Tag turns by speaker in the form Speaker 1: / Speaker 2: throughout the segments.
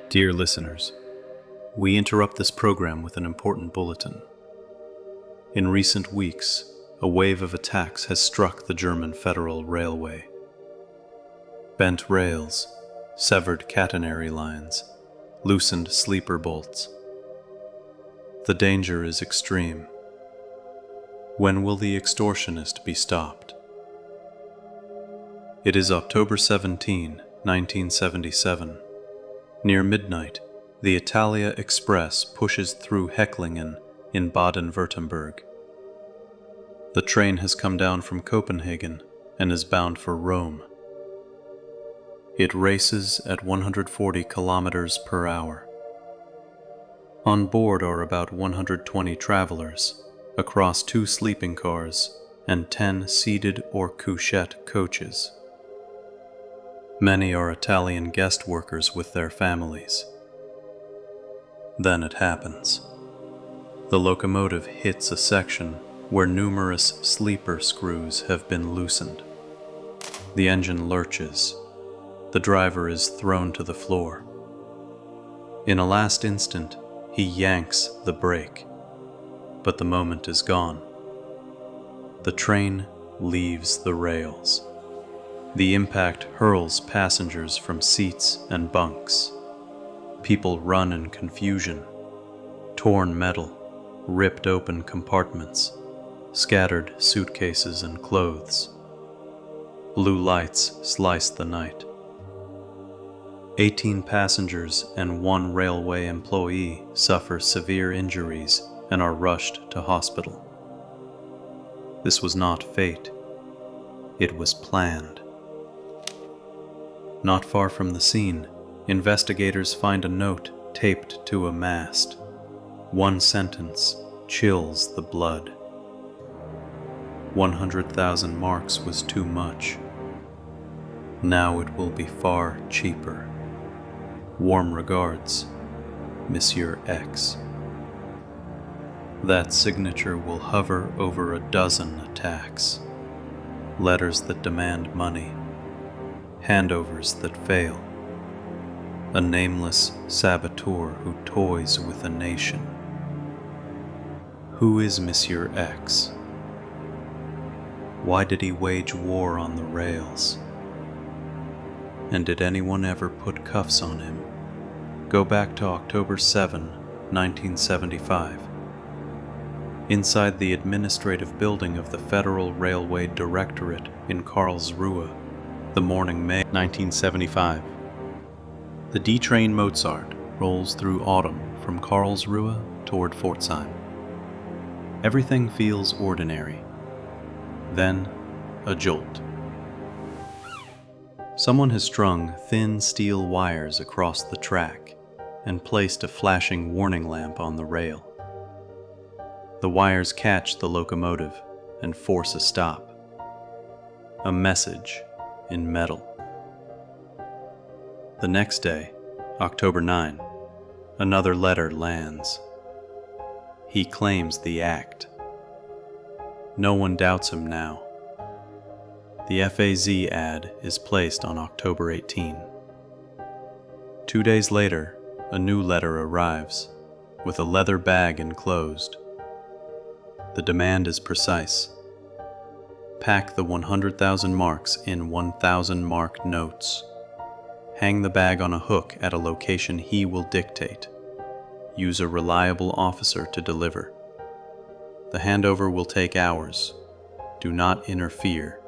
Speaker 1: Dear listeners, we interrupt this program with an important bulletin. In recent weeks, a wave of attacks has struck the German Federal Railway. Bent rails, severed catenary lines, loosened sleeper bolts. The danger is extreme. When will the extortionist be stopped? It is October 17, 1977. Near midnight, the Italia Express pushes through Hecklingen in Baden-Württemberg. The train has come down from Copenhagen and is bound for Rome. It races at 140 kilometers per hour. On board are about 120 travelers across 2 sleeping cars and 10 seated or couchette coaches. Many are Italian guest workers with their families. Then it happens. The locomotive hits a section where numerous sleeper screws have been loosened. The engine lurches. The driver is thrown to the floor. In a last instant, he yanks the brake, but the moment is gone. The train leaves the rails. The impact hurls passengers from seats and bunks. People run in confusion. Torn metal, ripped open compartments, scattered suitcases and clothes. Blue lights slice the night. 18 passengers and 1 railway employee suffer severe injuries and are rushed to hospital. This was not fate. It was planned. Not far from the scene, investigators find a note taped to a mast. One sentence chills the blood. 100,000 marks was too much. Now it will be far cheaper. Warm regards, Monsieur X. That signature will hover over a dozen attacks. Letters that demand money. Handovers that fail. A nameless saboteur who toys with a nation. Who is Monsieur X? Why did he wage war on the rails? And did anyone ever put cuffs on him? Go back to October 7, 1975. Inside the administrative building of the Federal Railway Directorate in Karlsruhe, the morning May 1975. The D-train Mozart rolls through autumn from Karlsruhe toward Pforzheim. Everything feels ordinary. Then, a jolt. Someone has strung thin steel wires across the track and placed a flashing warning lamp on the rail. The wires catch the locomotive and force a stop. A message in metal. The next day, October 9, another letter lands. He claims the act. No one doubts him now. The FAZ ad is placed on October 18. 2 days later, a new letter arrives, with a leather bag enclosed. The demand is precise. Pack the 100,000 marks in 1,000 mark notes. Hang the bag on a hook at a location he will dictate. Use a reliable officer to deliver. The handover will take hours. Do not interfere,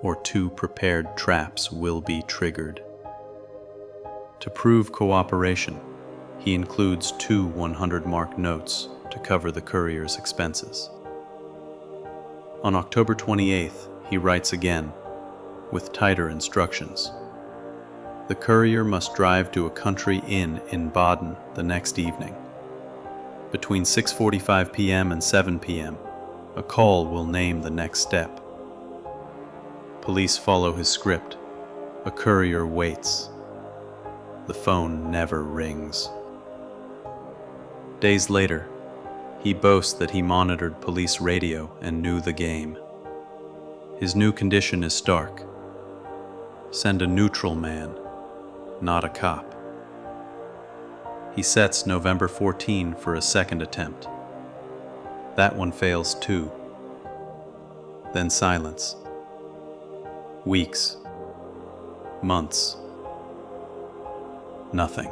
Speaker 1: or 2 prepared traps will be triggered. To prove cooperation, he includes 2 100-mark notes to cover the courier's expenses. On October 28th, he writes again, with tighter instructions. The courier must drive to a country inn in Baden the next evening. Between 6:45 p.m. and 7 p.m., a call will name the next step. Police follow his script. A courier waits. The phone never rings. Days later, he boasts that he monitored police radio and knew the game. His new condition is stark. Send a neutral man, not a cop. He sets November 14 for a second attempt. That one fails too. Then silence. Weeks. Months. Nothing.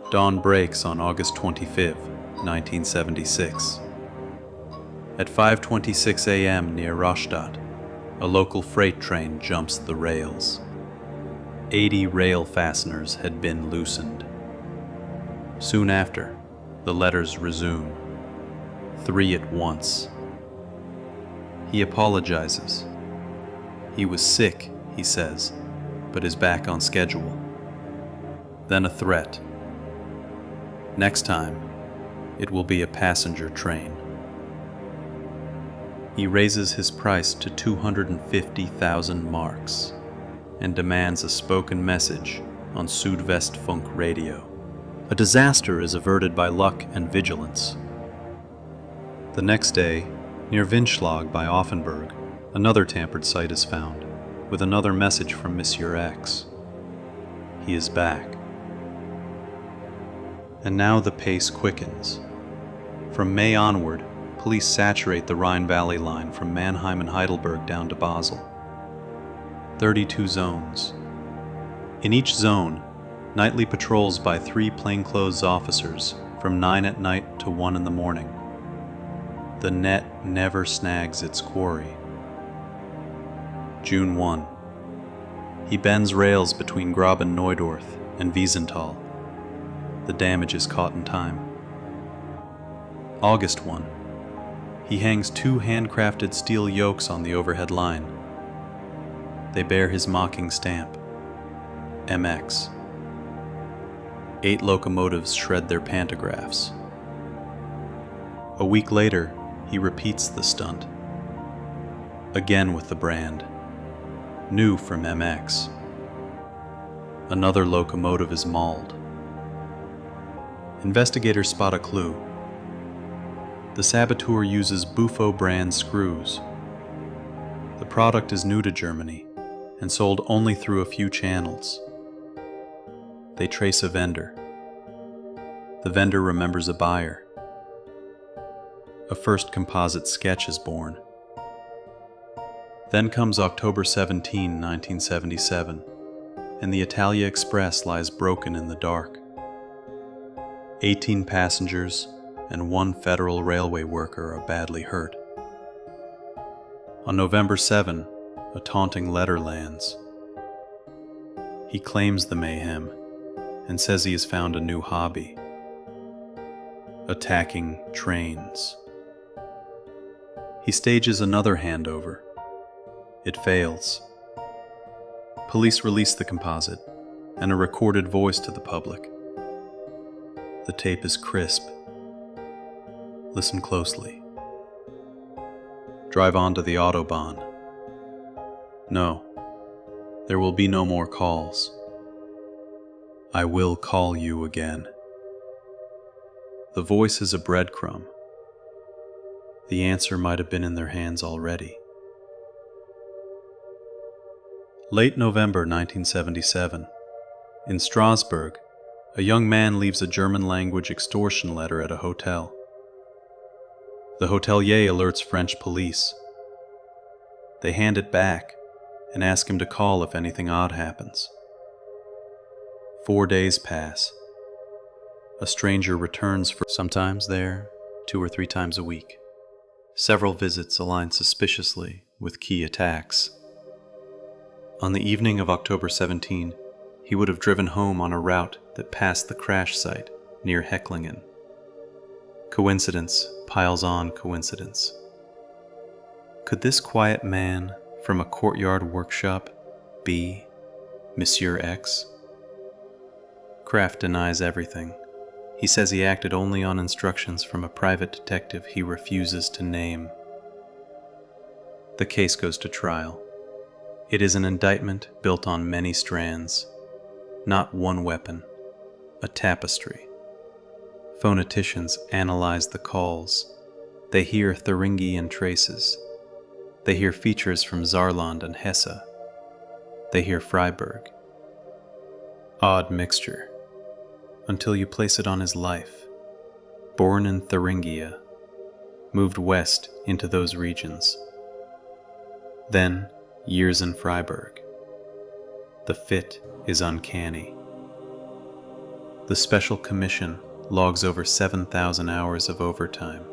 Speaker 1: Dawn breaks on August 25, 1976. At 5:26 a.m. near Rastatt, a local freight train jumps the rails. 80 rail fasteners had been loosened. Soon after, the letters resume, 3 at once. He apologizes. He was sick, he says, but is back on schedule. Then a threat. Next time, it will be a passenger train. He raises his price to 250,000 marks and demands a spoken message on Südwestfunk radio. A disaster is averted by luck and vigilance. The next day, near Winschlag by Offenburg, another tampered site is found, with another message from Monsieur X. He is back. And now the pace quickens. From May onward, police saturate the Rhine Valley line from Mannheim and Heidelberg down to Basel. 32 zones. In each zone, nightly patrols by 3 plainclothes officers from 9 at night to 1 in the morning. The net never snags its quarry. June 1. He bends rails between Graben-Neudorf and Wiesenthal. The damage is caught in time. August 1. He hangs 2 handcrafted steel yokes on the overhead line. They bear his mocking stamp, MX. 8 locomotives shred their pantographs. A week later, he repeats the stunt. Again with the brand, new from MX. Another locomotive is mauled. Investigators spot a clue. The Saboteur uses Bufo brand screws. The product is new to Germany and sold only through a few channels. They trace a vendor. The vendor remembers a buyer. A first composite sketch is born. Then comes October 17, 1977, and the Italia Express lies broken in the dark. 18 passengers and 1 Federal Railway worker are badly hurt. On November 7, a taunting letter lands. He claims the mayhem and says he has found a new hobby: attacking trains. He stages another handover. It fails. Police release the composite and a recorded voice to the public. The tape is crisp. Listen closely. Drive onto the Autobahn. No, there will be no more calls. I will call you again. The voice is a breadcrumb. The answer might have been in their hands already. Late November 1977. In Strasbourg, a young man leaves a German-language extortion letter at a hotel. The hotelier alerts French police. They hand it back and ask him to call if anything odd happens. 4 days pass. A stranger returns for sometimes there 2 or 3 times a week. Several visits align suspiciously with key attacks. On the evening of October 17, he would have driven home on a route that passed the crash site near Hecklingen. Coincidence piles on coincidence. Could this quiet man from a courtyard workshop be Monsieur X? Kraft denies everything. He says he acted only on instructions from a private detective he refuses to name. The case goes to trial. It is an indictment built on many strands, not one weapon, a tapestry. Phoneticians analyze the calls. They hear Thuringian traces. They hear features from Saarland and Hesse. They hear Freiburg. Odd mixture, until you place it on his life. Born in Thuringia, moved west into those regions. Then, years in Freiburg. The fit is uncanny. The Special Commission logs over 7,000 hours of overtime.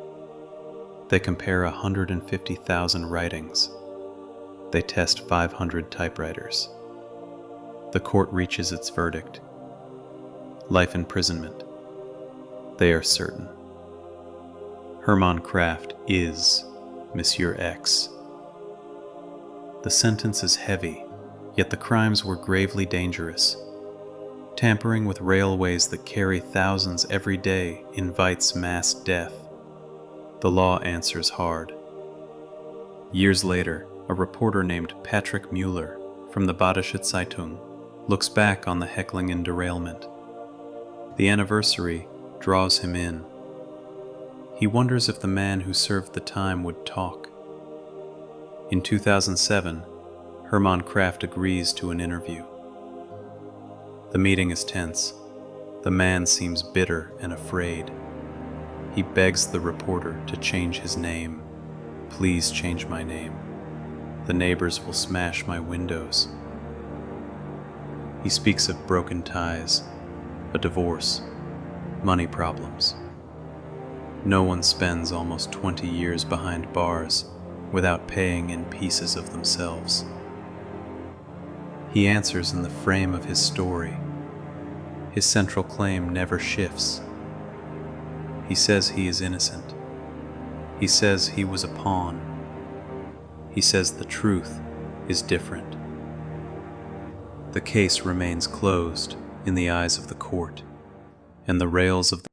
Speaker 1: They compare 150,000 writings. They test 500 typewriters. The court reaches its verdict. Life imprisonment. They are certain. Hermann Kraft is Monsieur X. The sentence is heavy, yet the crimes were gravely dangerous. Tampering with railways that carry thousands every day invites mass death. The law answers hard. Years later, a reporter named Patrick Müller from the Badische Zeitung looks back on the Hecklingen derailment. The anniversary draws him in. He wonders if the man who served the time would talk. In 2007, Hermann Kraft agrees to an interview. The meeting is tense. The man seems bitter and afraid. He begs the reporter to change his name. Please change my name. The neighbors will smash my windows. He speaks of broken ties, a divorce, money problems. No one spends almost 20 years behind bars without paying in pieces of themselves. He answers in the frame of his story. His central claim never shifts. He says he is innocent. He says he was a pawn. He says the truth is different. The case remains closed in the eyes of the court, and the rails of the